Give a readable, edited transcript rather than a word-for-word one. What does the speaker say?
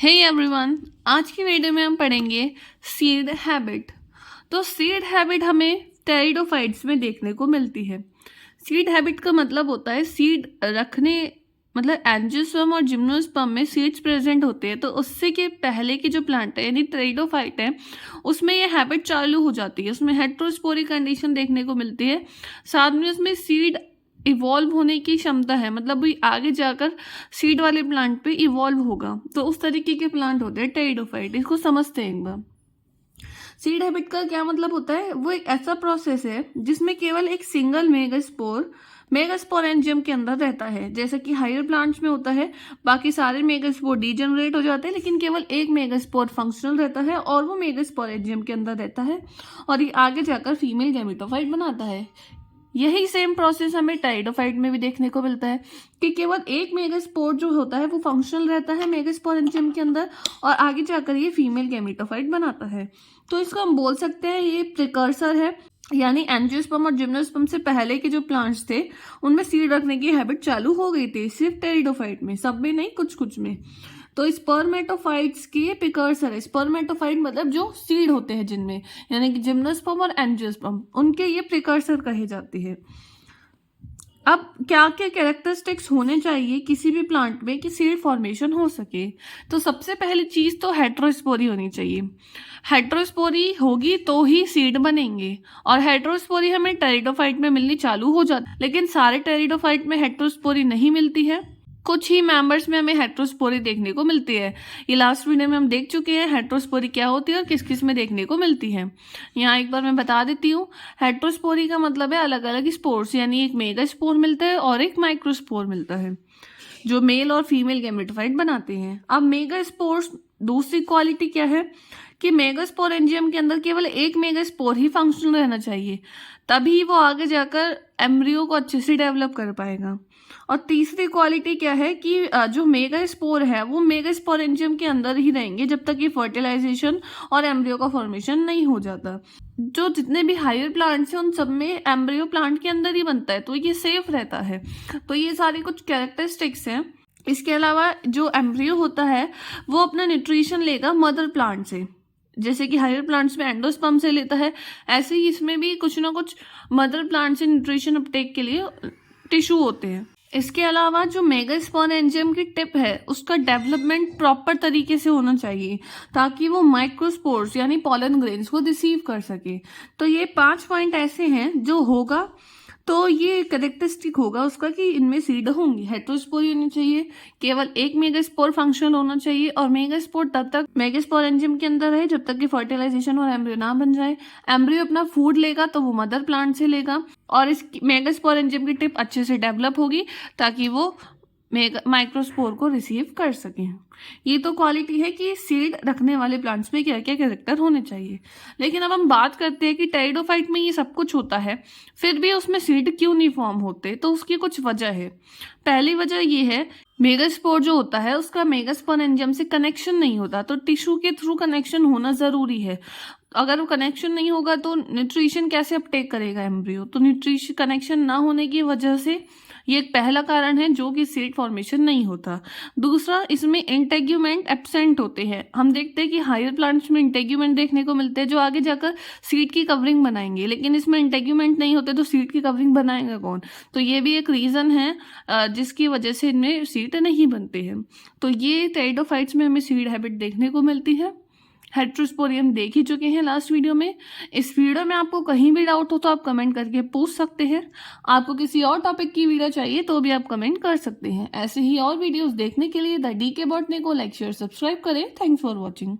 Hey everyone, आज की video में हम पढ़ेंगे सीड हैबिट। तो सीड हैबिट हमें टेरिडोफाइट्स में देखने को मिलती है। सीड हैबिट का मतलब होता है सीड रखने, मतलब एंजियोस्पर्म और जिम्नोस्पर्म में सीड्स प्रेजेंट होते हैं, तो उससे के पहले की जो प्लांट है यानी टेरिडोफाइट है उसमें ये हैबिट चालू हो जाती है। उसमें हेटेरोस्पोरिक कंडीशन देखने को मिलती है, साथ में उसमें सीड इवॉल्व होने की क्षमता है, मतलब भी आगे जाकर सीड वाले प्लांट पे इवॉल्व होगा। तो उस तरीके के प्लांट होते हैं टेरिडोफाइट। इसको समझते हैं एक बार। सीड हैबिट का क्या मतलब होता है? वो एक ऐसा प्रोसेस है जिसमें केवल एक सिंगल मेगास्पोरेंजियम के अंदर रहता है, जैसे कि हायर प्लांट्स में होता है। बाकी सारे मेगास्पोर डीजेनरेट हो जाते हैं, लेकिन केवल एक मेगास्पोर फंक्शनल रहता है और वो मेगास्पोरेंजियम के अंदर रहता है और ये आगे जाकर फीमेल गैमेटोफाइट बनाता है। यही सेम प्रोसेस हमें टेरिडोफाइट में भी देखने को मिलता है कि केवल एक मेगास्पोर जो होता है वो फंक्शनल रहता है मेगास्पोरेंजियम के अंदर और आगे जाकर ये फीमेल गैमेटोफाइट बनाता है। तो इसको हम बोल सकते हैं ये प्रिकर्सर है, यानी एंजियोस्पर्म और जिम्नोस्पर्म से पहले के जो प्लांट्स थे उनमें सीड रखने की हैबिट चालू हो गई थी, सिर्फ टेरिडोफाइट में, सब में नहीं, कुछ कुछ में। तो स्पर्मेटोफाइट्स के प्रिकर्सर है। स्पर्मेटोफाइट मतलब जो सीड होते हैं जिनमें, यानी कि जिम्नोस्पर्म और एंजियोस्पर्म, उनके ये प्रिकर्सर कहे जाते हैं। अब क्या क्या कैरेक्टरिस्टिक्स होने चाहिए किसी भी प्लांट में कि सीड फॉर्मेशन हो सके? तो सबसे पहली चीज तो हेटेरोस्पोरी होनी चाहिए। हेटेरोस्पोरी होगी तो ही सीड बनेंगे, और हेटेरोस्पोरी हमें टेरिडोफाइट में मिलनी चालू हो जाती है, लेकिन सारे टेरिडोफाइट में हेटेरोस्पोरी नहीं मिलती है। कुछ ही मेंबर्स में हमें हेटेरोस्पोरी देखने को मिलती है। ये लास्ट वीडियो में हम देख चुके हैं हेटेरोस्पोरी क्या होती है और किस किस में देखने को मिलती है। यहाँ एक बार मैं बता देती हूँ। हेटेरोस्पोरी का मतलब है अलग अलग स्पोर्स, यानी एक मेगा स्पोर मिलता है और एक माइक्रोस्पोर मिलता है जो मेल और फीमेल गैमेटोफाइट बनाते हैं। अब मेगा स्पोर्स दूसरी क्वालिटी क्या है कि मेगास्पोरेंजियम के अंदर केवल एक मेगास्पोर ही फंक्शनल रहना चाहिए, तभी वो आगे जाकर एम्ब्रियो को अच्छे से डेवलप कर पाएगा। और तीसरी क्वालिटी क्या है कि जो मेगास्पोर है वो मेगास्पोरेंजियम के अंदर ही रहेंगे जब तक ये फर्टिलाइजेशन और एम्ब्रियो का फॉर्मेशन नहीं हो जाता। जो जितने भी हायर प्लांट्स हैं उन सब में एम्ब्रियो प्लांट के अंदर ही बनता है, तो ये सेफ रहता है। तो ये सारी कुछ कैरेक्टरिस्टिक्स हैं। इसके अलावा जो एम्ब्रियो होता है वो अपना न्यूट्रिशन लेगा मदर प्लांट से, जैसे कि हायर प्लांट्स में एंडोस्पर्म से लेता है, ऐसे ही इसमें भी कुछ ना कुछ मदर प्लांट से न्यूट्रिशन अपटेक के लिए टिश्यू होते हैं। इसके अलावा जो मेगास्पोरेंजियम की टिप है उसका डेवलपमेंट प्रॉपर तरीके से होना चाहिए ताकि वो माइक्रोस्पोर्स यानी पॉलन ग्रेन्स को रिसीव कर सके। तो ये 5 पॉइंट ऐसे हैं जो होगा तो ये करेक्टरिस्टिक होगा उसका कि इनमें सीड होंगी। हेटेरोस्पोरी होनी चाहिए, केवल एक मेगास्पोर फंक्शनल होना चाहिए, और मेगास्पोर तब तक मेगास्पोरेंजियम के अंदर है जब तक कि फर्टिलाइजेशन और एम्ब्रियो ना बन जाए। एम्ब्रियो अपना फूड लेगा तो वो मदर प्लांट से लेगा और इस मेगास्पोरेंजियम की टिप अच्छे से डेवलप होगी ताकि वो माइक्रोस्पोर को रिसीव कर सकें। ये तो क्वालिटी है कि सीड रखने वाले प्लांट्स में क्या क्या कैरेक्टर होने चाहिए। लेकिन अब हम बात करते हैं कि टेरिडोफाइट में ये सब कुछ होता है, फिर भी उसमें सीड क्यों नहीं फॉर्म होते? तो उसकी कुछ वजह है। पहली वजह ये है, मेगास्पोर जो होता है उसका मेगास्पोरेंजियम से कनेक्शन नहीं होता, तो टिश्यू के थ्रू कनेक्शन होना जरूरी है। अगर वो कनेक्शन नहीं होगा तो न्यूट्रिशन कैसे अपटेक करेगा एम्ब्रियो? तो न्यूट्रिशन कनेक्शन ना होने की वजह से ये एक पहला कारण है जो कि सीड फॉर्मेशन नहीं होता। दूसरा, इसमें इंटेग्यूमेंट एब्सेंट होते हैं। हम देखते हैं कि हायर प्लांट्स में इंटेग्यूमेंट देखने को मिलते हैं जो आगे जाकर सीड की कवरिंग बनाएंगे, लेकिन इसमें इंटेग्यूमेंट नहीं होते तो सीड की कवरिंग बनाएगा कौन? तो ये भी एक रीज़न है जिसकी वजह से इनमें सीड नहीं बनते हैं। तो ये टेरिडोफाइट्स में हमें सीड हैबिट देखने को मिलती है। हेटेरोस्पोरी हम देख ही चुके हैं लास्ट वीडियो में। इस वीडियो में आपको कहीं भी डाउट हो तो आप कमेंट करके पूछ सकते हैं। आपको किसी और टॉपिक की वीडियो चाहिए तो भी आप कमेंट कर सकते हैं। ऐसे ही और वीडियोस देखने के लिए द DK बॉटनी को लाइक शेयर सब्सक्राइब करें। Thanks for watching.